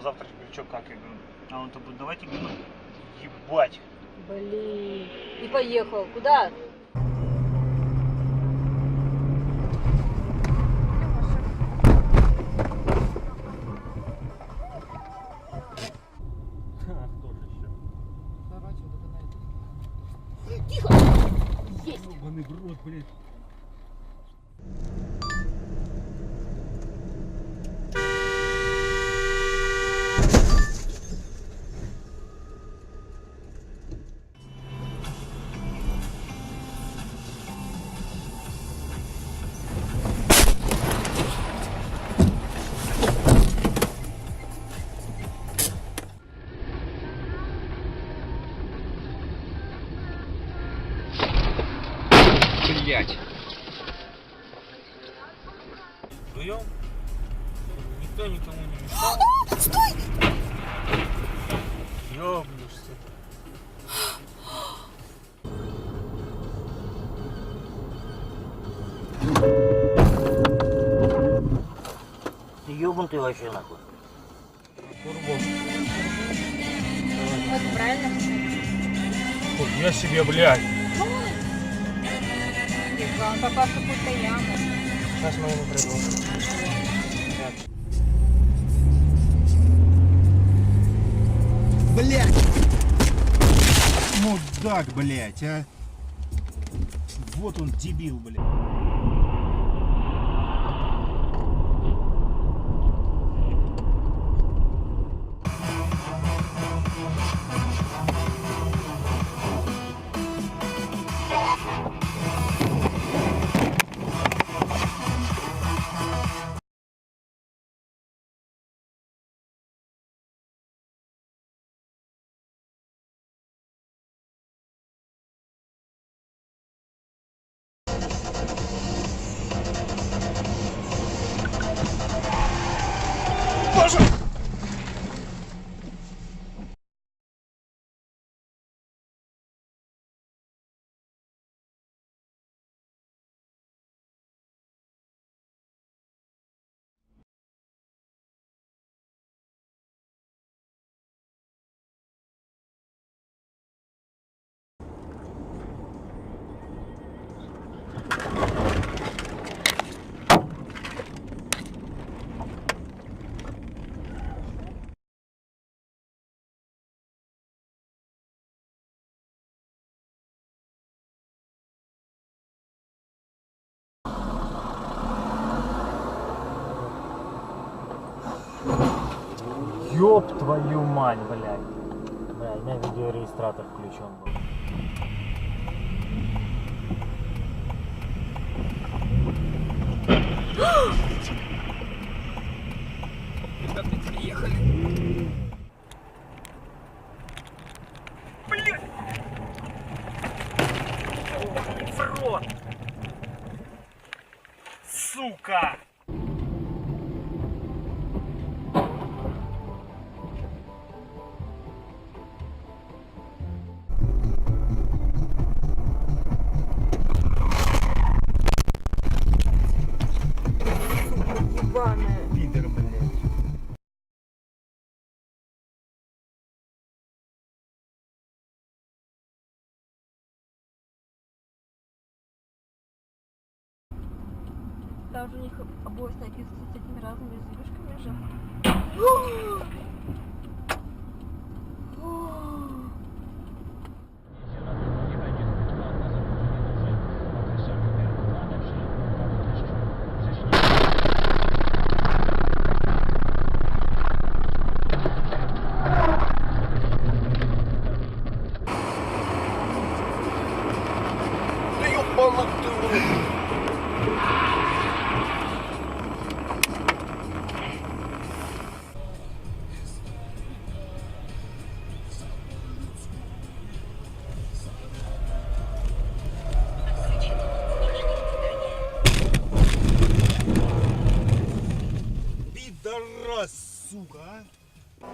на завтра что как? Я говорю, а он-то будет, давайте минут, ебать. Блин. И поехал. Куда? Тихо! Есть! Ебаный в рот, блядь. Блять. Вдвоем? Никто никому не мешал. Стой! Ёбнешься. Ты ёбнутый вообще нахуй. Курбом. Вот правильно. Я себе, блядь. Он попал в какую-то яму. Сейчас мы ему предложим. Блять. Мудак, блять, а. Вот он дебил, блядь. Ёб твою мать, блядь. Бля, у меня видеорегистратор включен был. Ребята, приехали. Блядь! Ой, в рот! Сука! Ебаная. Пидор, блядь. Даже у них обоих написано с этими разными зверюшками же. Да ёбаный ты, блядь. Пидорас, сука, а.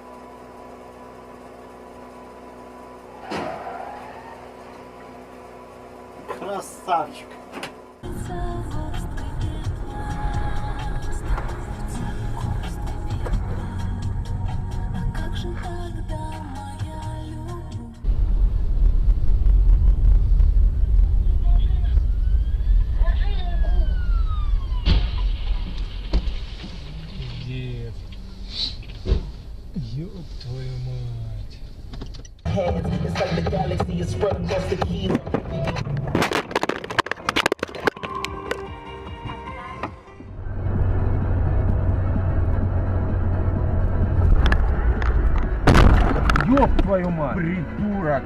Красавчик. hands. It's like the galaxy is spread across the kilo. Ёб твою мать! Придурок!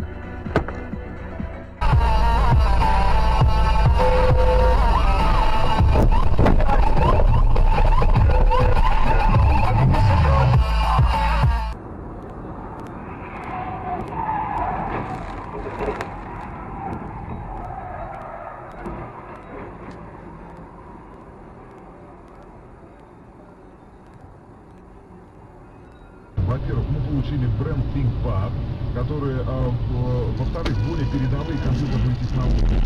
Во-первых, мы получили бренд ThinkPad, которые, во-вторых, более передовые компьютерные технологии.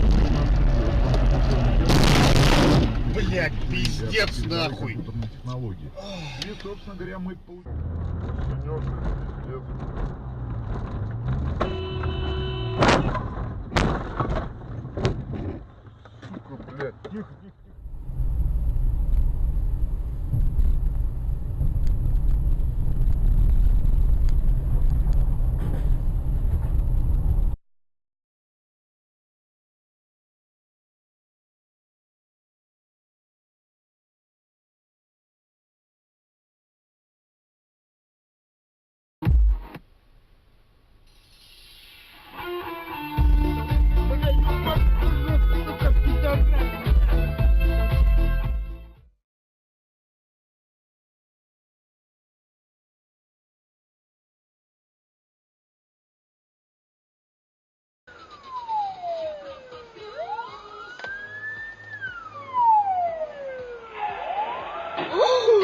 Блять, пиздец нахуй! Компьютерные технологии. И, собственно говоря, мы получили... Сука, блядь, тихо, тихо.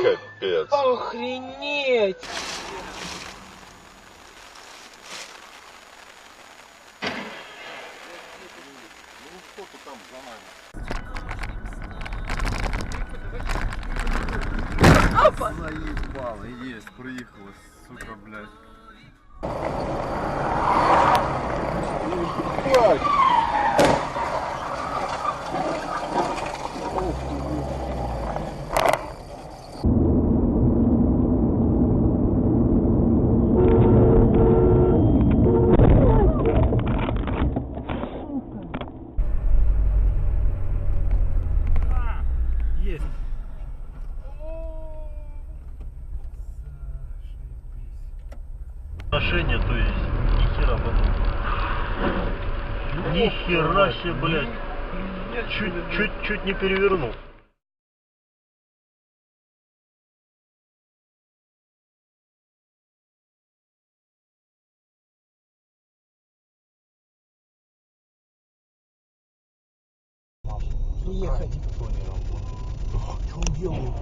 Капец. Охренеть! Заебало, есть, приехала, сука, блядь. Есть. Отношения, то есть, нихера потом. Нихера себе, блядь. Чуть не перевернул. Приехать. Что он делает?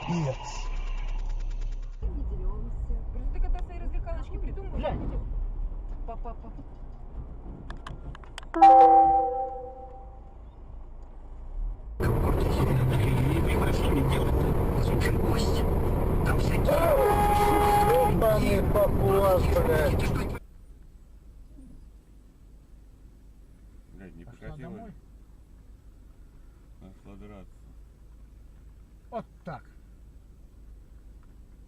Пипец. Ты когда свои развлекалочки придумал? Папа. Ебаный папуас, блядь. Блядь, не прекратила. Нашла драться. Вот так.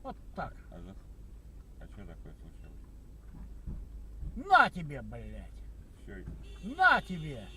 Вот так. А что такое случилось? На тебе, блядь. Чё это? На тебе.